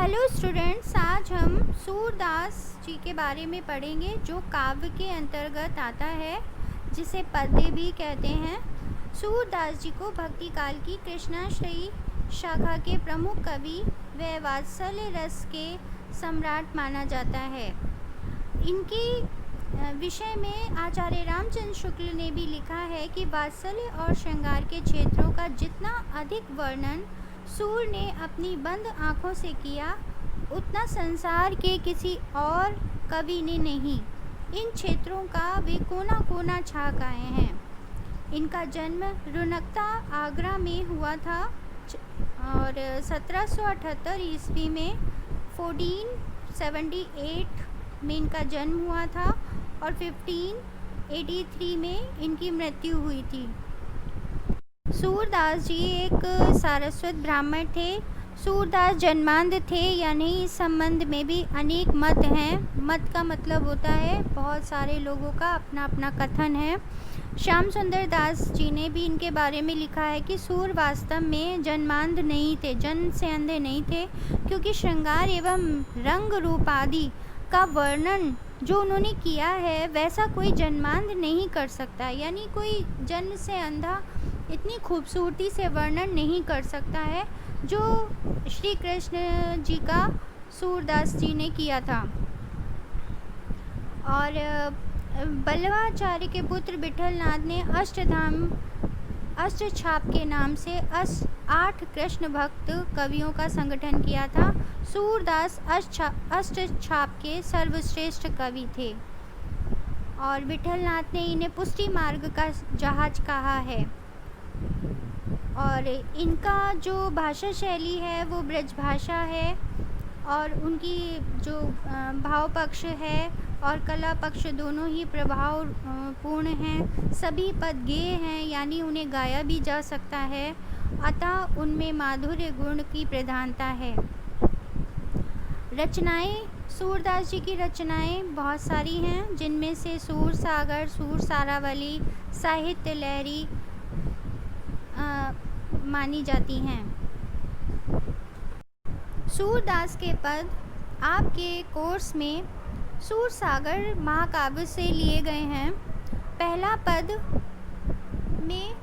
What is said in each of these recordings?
Hello students, आज हम सूरदास जी के बारे में पढ़ेंगे जो काव्य के अंतर्गत आता है, जिसे पद्य भी कहते हैं। सूरदास जी को भक्ति काल की कृष्णाश्रयी शाखा के प्रमुख कवि व वात्सल्य रस के सम्राट माना जाता है। इनके विषय में आचार्य रामचंद्र शुक्ल ने भी लिखा है कि वात्सल्य और श्रृंगार के क्षेत्रों का जितना अधिक वर्णन सूर ने अपनी बंद आँखों से किया, उतना संसार के किसी और कवि ने नहीं। इन क्षेत्रों का वे कोना कोना छा गए हैं। इनका जन्म रुनकता आगरा में हुआ था और 1778 ईस्वी में 1478 में इनका जन्म हुआ था और 1583 में इनकी मृत्यु हुई थी। सूरदास जी एक सारस्वत ब्राह्मण थे। सूरदास जन्मांध थे या नहीं, इस संबंध में भी अनेक मत हैं। मत का मतलब होता है बहुत सारे लोगों का अपना अपना कथन है। श्याम सुंदर दास जी ने भी इनके बारे में लिखा है कि सूर वास्तव में जन्मांध नहीं थे, जन्म से अंधे नहीं थे, क्योंकि श्रृंगार एवं रंग रूप आदि का वर्णन जो उन्होंने किया है वैसा कोई जन्मांध नहीं कर सकता। यानी कोई जन्म से अंधा इतनी खूबसूरती से वर्णन नहीं कर सकता है जो श्री कृष्ण जी का सूरदास जी ने किया था। और बल्लवाचार्य के पुत्र विठलनाथ ने अष्टछाप के नाम से 8 कृष्ण भक्त कवियों का संगठन किया था। सूरदास अष्टछाप के सर्वश्रेष्ठ कवि थे और विठलनाथ ने इन्हें पुष्टि मार्ग का जहाज कहा है। और इनका जो भाषा शैली है वो ब्रज भाषा है और उनकी जो भाव पक्ष है और कला पक्ष दोनों ही प्रभाव पूर्ण हैं। सभी पद गेय हैं, यानी उन्हें गाया भी जा सकता है, अतः उनमें माधुर्य गुण की प्रधानता है। रचनाएं, सूरदास जी की रचनाएं बहुत सारी हैं, जिनमें से सूर सागर, सूर सारावली, साहित्य लहरी मानी जाती हैं। सूरदास के पद आपके कोर्स में सूर सागर महाकाव्य से लिए गए हैं। पहला पद में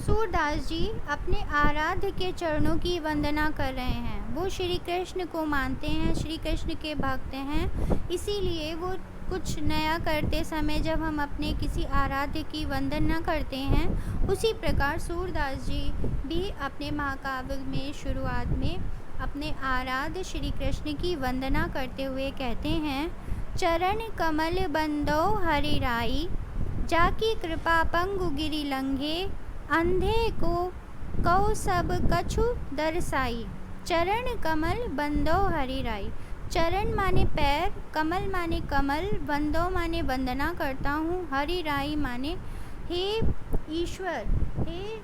सूरदास जी अपने आराध्य के चरणों की वंदना कर रहे हैं। वो श्री कृष्ण को मानते हैं, श्री कृष्ण के भक्त हैं, इसीलिए वो कुछ नया करते समय जब हम अपने किसी आराध्य की वंदना करते हैं, उसी प्रकार सूरदास जी भी अपने महाकाव्य में शुरुआत में अपने आराध्य श्री कृष्ण की वंदना करते हुए कहते हैं, चरण कमल बंदो हरि राई, जाकी कृपा पंगु गिरि लंघे, अंधे को कौ सब कछु दरसाई। चरण कमल बंदो हरि राई। चरण माने पैर, कमल माने कमल, बंदो माने वंदना करता हूँ, हरि राई माने हे ईश्वर, हे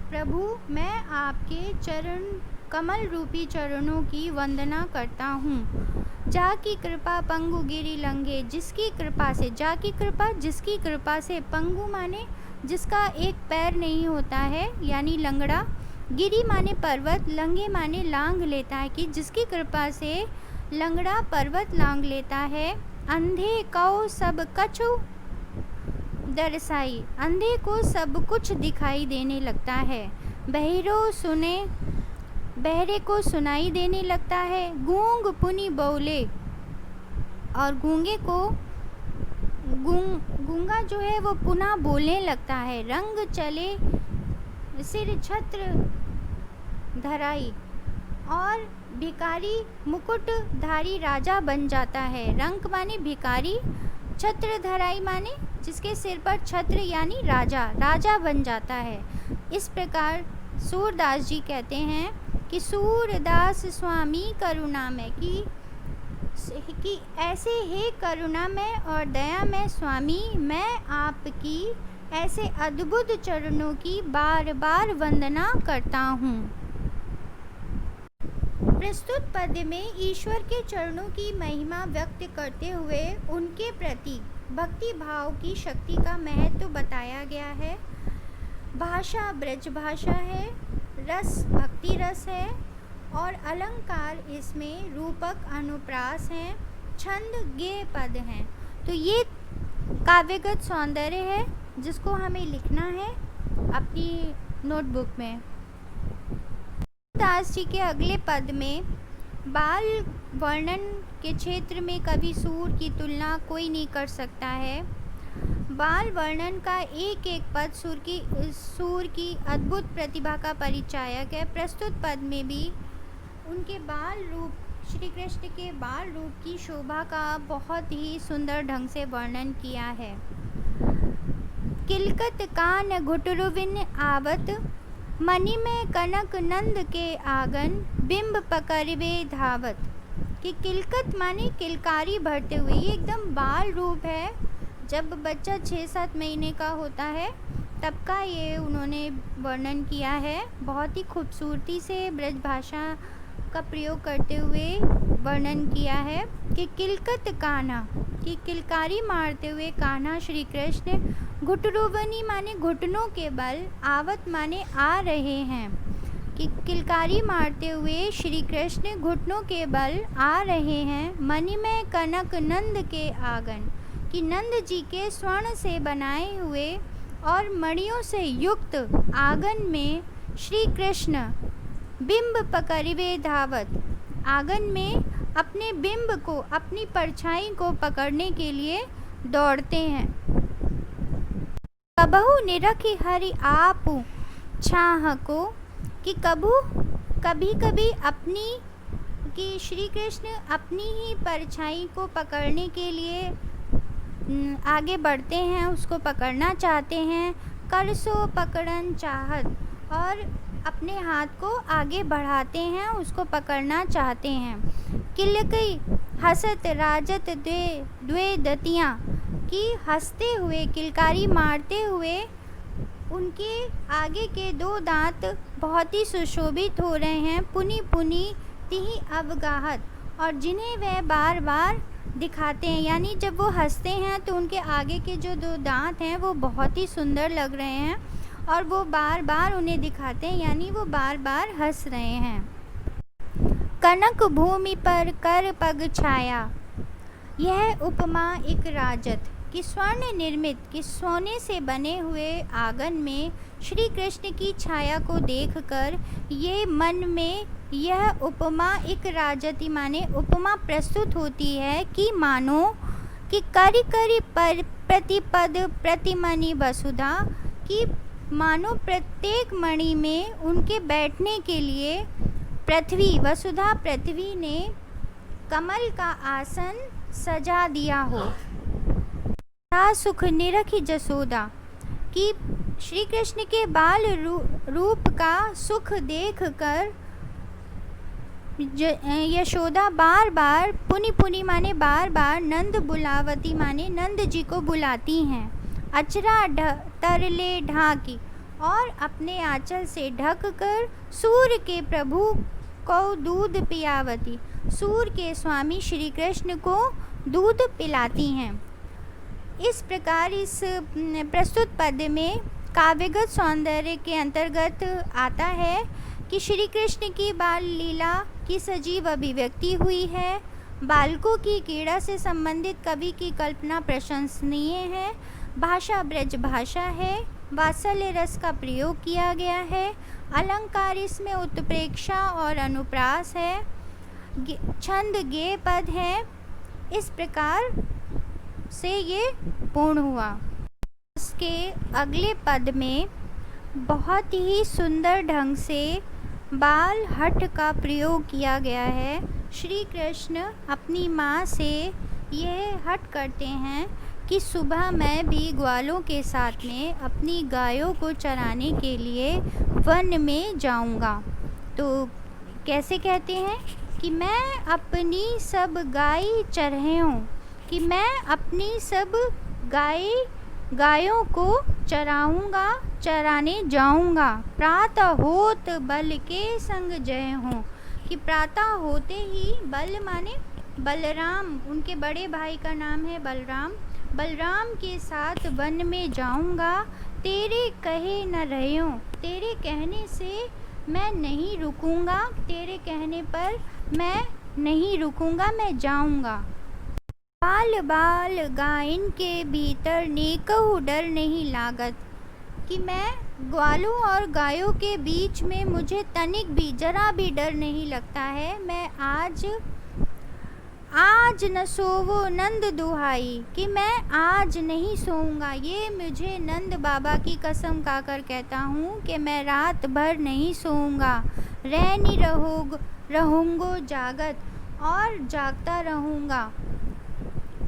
प्रभु, मैं आपके चरण कमल रूपी चरणों की वंदना करता हूँ। जा की कृपा पंगु गिरि लंघे, जिसकी कृपा से, जा की कृपा जिसकी कृपा से, पंगु माने जिसका एक पैर नहीं होता है यानी लंगड़ा, गिरि माने पर्वत, लंघे माने लांघ लेता है, कि जिसकी कृपा से लंगड़ा पर्वत लांघ लेता है। अंधे को सब कछु दरसाई, अंधे को सब कुछ दिखाई देने लगता है। बहिरो सुने, बहरे को सुनाई देने लगता है। गूंग पुनि बोले, और गूंगे को गूंगा जो है वो पुनः बोलने लगता है। रंग चले सिर छत्र धराई, और भिकारी मुकुटधारी राजा बन जाता है। रंक माने भिकारी, छत्र धराई माने जिसके सिर पर छत्र यानी राजा, राजा बन जाता है। इस प्रकार सूरदास जी कहते हैं कि सूरदास स्वामी करुणामय, कि ऐसे हे करुणामय और दयामय स्वामी, मैं आपकी ऐसे अद्भुत चरणों की बार बार वंदना करता हूँ। प्रस्तुत पद्य में ईश्वर के चरणों की महिमा व्यक्त करते हुए उनके प्रति भक्ति भाव की शक्ति का महत्व बताया गया है। भाषा ब्रज भाषा है, रस भक्ति रस है और अलंकार इसमें रूपक अनुप्रास हैं, छंद गेय पद हैं। तो ये काव्यगत सौंदर्य है जिसको हमें लिखना है अपनी नोटबुक में। दास जी के अगले पद में बाल वर्णन के क्षेत्र में कवि सूर की तुलना कोई नहीं कर सकता है। बाल वर्णन का एक एक पद सूर की अद्भुत प्रतिभा का परिचायक है। प्रस्तुत पद में भी उनके बाल रूप, श्री कृष्ण के बाल रूप की शोभा का बहुत ही सुंदर ढंग से वर्णन किया है। किलकत कान घुटुरुविन आवत, मणि में कनक नंद के आंगन, बिंब पकड़वे धावत। कि किलकत माने किलकारी भरते हुए, ये एकदम बाल रूप है। जब बच्चा 6-7 महीने का होता है तब का ये उन्होंने वर्णन किया है। बहुत ही खूबसूरती से ब्रज भाषा का प्रयोग करते हुए वर्णन किया है कि किलकत कान्हा, कि किलकारी मारते हुए कान्हा श्री कृष्ण, घुटुरुवनी माने घुटनों के बल, आवत माने आ रहे हैं। कि किलकारी मारते हुए श्री कृष्ण घुटनों के बल आ रहे हैं। मणि में कनक नंद के आंगन, कि नंद जी के स्वर्ण से बनाए हुए और मणियों से युक्त आंगन में श्री कृष्ण बिंब पकड़वे धावत, आंगन में अपने बिंब को, अपनी परछाई को पकड़ने के लिए दौड़ते हैं। कबहु निरखि हरि आपु छाह को, कि कभी कभी अपनी, कि श्री कृष्ण अपनी ही परछाई को पकड़ने के लिए आगे बढ़ते हैं, उसको पकड़ना चाहते हैं। करसो पकड़न चाहत, और अपने हाथ को आगे बढ़ाते हैं, उसको पकड़ना चाहते हैं। किलकई हसत राजत द्वे दतियाँ, कि हंसते हुए, किलकारी मारते हुए उनके आगे के 2 दांत बहुत ही सुशोभित हो रहे हैं। पुनि पुनि तिहि अवगाहत, और जिन्हें वह बार बार दिखाते हैं, यानी जब वो हंसते हैं तो उनके आगे के जो 2 दांत हैं वो बहुत ही सुंदर लग रहे हैं और वो बार बार उन्हें दिखाते हैं, यानी वो बार बार हंस रहे हैं। कनक भूमि पर कर पग छाया, यह उपमा एक राजत, कि स्वर्ण निर्मित, कि सोने से बने हुए आंगन में श्री कृष्ण की छाया को देखकर ये मन में यह उपमा एक राजति माने उपमा प्रस्तुत होती है कि मानो कि करी करी पर प्रतिपद प्रतिमणि वसुधा, कि मानो प्रत्येक मणि में उनके बैठने के लिए पृथ्वी, वसुधा पृथ्वी ने कमल का आसन सजा दिया हो। सुख निरखी जसोदा, कि श्री कृष्ण के बाल रूप का सुख देखकर यशोदा बार बार, पुनि पुनि माने बार बार, नंद बुलावती माने नंद जी को बुलाती हैं। अचरा तरले ढाकी, और अपने आंचल से ढक कर सूर्य के प्रभु को दूध पियावती, सूर्य के स्वामी श्री कृष्ण को दूध पिलाती हैं। इस प्रकार इस प्रस्तुत पद में काव्यगत सौंदर्य के अंतर्गत आता है कि श्री कृष्ण की बाल लीला की सजीव अभिव्यक्ति हुई है। बालकों की क्रीड़ा से संबंधित कवि की कल्पना प्रशंसनीय है। भाषा ब्रज भाषा है, वात्सल्य रस का प्रयोग किया गया है। अलंकार इसमें उत्प्रेक्षा और अनुप्रास है। छंद गेय पद है। इस प्रकार से ये पूर्ण हुआ। इसके अगले पद में बहुत ही सुंदर ढंग से बाल हठ का प्रयोग किया गया है। श्री कृष्ण अपनी माँ से यह हठ करते हैं कि सुबह मैं भी ग्वालों के साथ में अपनी गायों को चराने के लिए वन में जाऊंगा। तो कैसे कहते हैं कि मैं अपनी सब गाय चराऊं, कि मैं अपनी सब गायों को चराऊंगा, चराने जाऊंगा। प्रातः होत बल के संग जय हूँ, कि प्रातः होते ही, बल माने बलराम, उनके बड़े भाई का नाम है बलराम, बलराम के साथ वन में जाऊंगा। तेरे कहे न रह्यो, तेरे कहने से मैं नहीं रुकूंगा, तेरे कहने पर मैं नहीं रुकूंगा, मैं जाऊंगा। बाल बाल गायन के भीतर नेकहु डर नहीं लागत, कि मैं ग्वालों और गायों के बीच में मुझे तनिक भी जरा भी डर नहीं लगता है। मैं आज न सोवो नंद दुहाई, कि मैं आज नहीं सोऊंगा। ये मुझे नंद बाबा की कसम खाकर कहता हूँ कि मैं रात भर नहीं सोऊंगा, रहनी रहूँगो जागत, और जागता रहूँगा।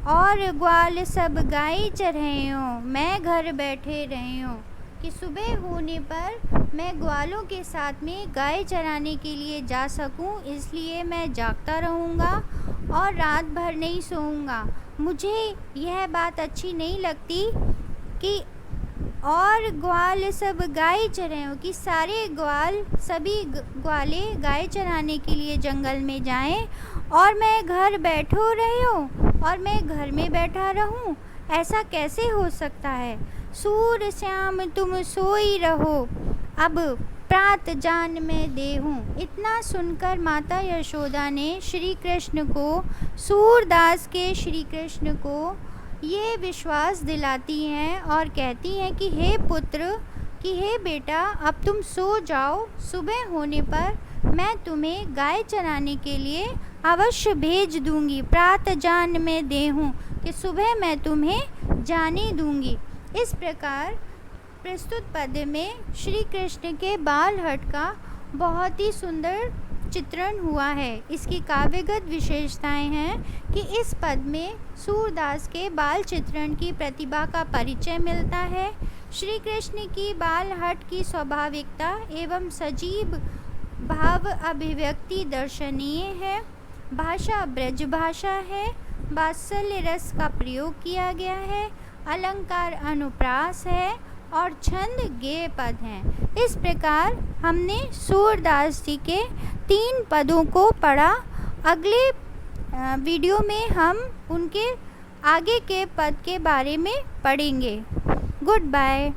और ग्वाल सब गाय चरहे हों, मैं घर बैठे रहे हूँ, कि सुबह होने पर मैं ग्वालों के साथ में गाय चराने के लिए जा सकूं, इसलिए मैं जागता रहूँगा और रात भर नहीं सोऊंगा। मुझे यह बात अच्छी नहीं लगती कि और ग्वाल सब गाय चरे हो, कि सारे ग्वाल सभी ग्वाले गाय चराने के लिए जंगल में जाएं और मैं घर बैठो रही हूँ और मैं घर में बैठा रहूँ। ऐसा कैसे हो सकता है? सूर श्याम तुम सोई रहो, अब प्रात जान में देहूँ। इतना सुनकर माता यशोदा ने श्री कृष्ण को, सूरदास के श्री कृष्ण को ये विश्वास दिलाती हैं और कहती हैं कि हे पुत्र, कि हे बेटा, अब तुम सो जाओ, सुबह होने पर मैं तुम्हें गाय चराने के लिए अवश्य भेज दूंगी। प्रात जान में देहूँ, कि सुबह मैं तुम्हें जाने दूंगी। इस प्रकार प्रस्तुत पद्य में श्री कृष्ण के बाल हट का बहुत ही सुंदर चित्रण हुआ है। इसकी काव्यगत विशेषताएं हैं कि इस पद में सूरदास के बाल चित्रण की प्रतिभा का परिचय मिलता है। श्री कृष्ण की बाल हट की स्वाभाविकता एवं सजीव भाव अभिव्यक्ति दर्शनीय है। भाषा ब्रज भाषा है, वात्सल्य रस का प्रयोग किया गया है, अलंकार अनुप्रास है और छंद गेय पद हैं। इस प्रकार हमने सूरदास जी के 3 पदों को पढ़ा। अगले वीडियो में हम उनके आगे के पद के बारे में पढ़ेंगे। Good bye.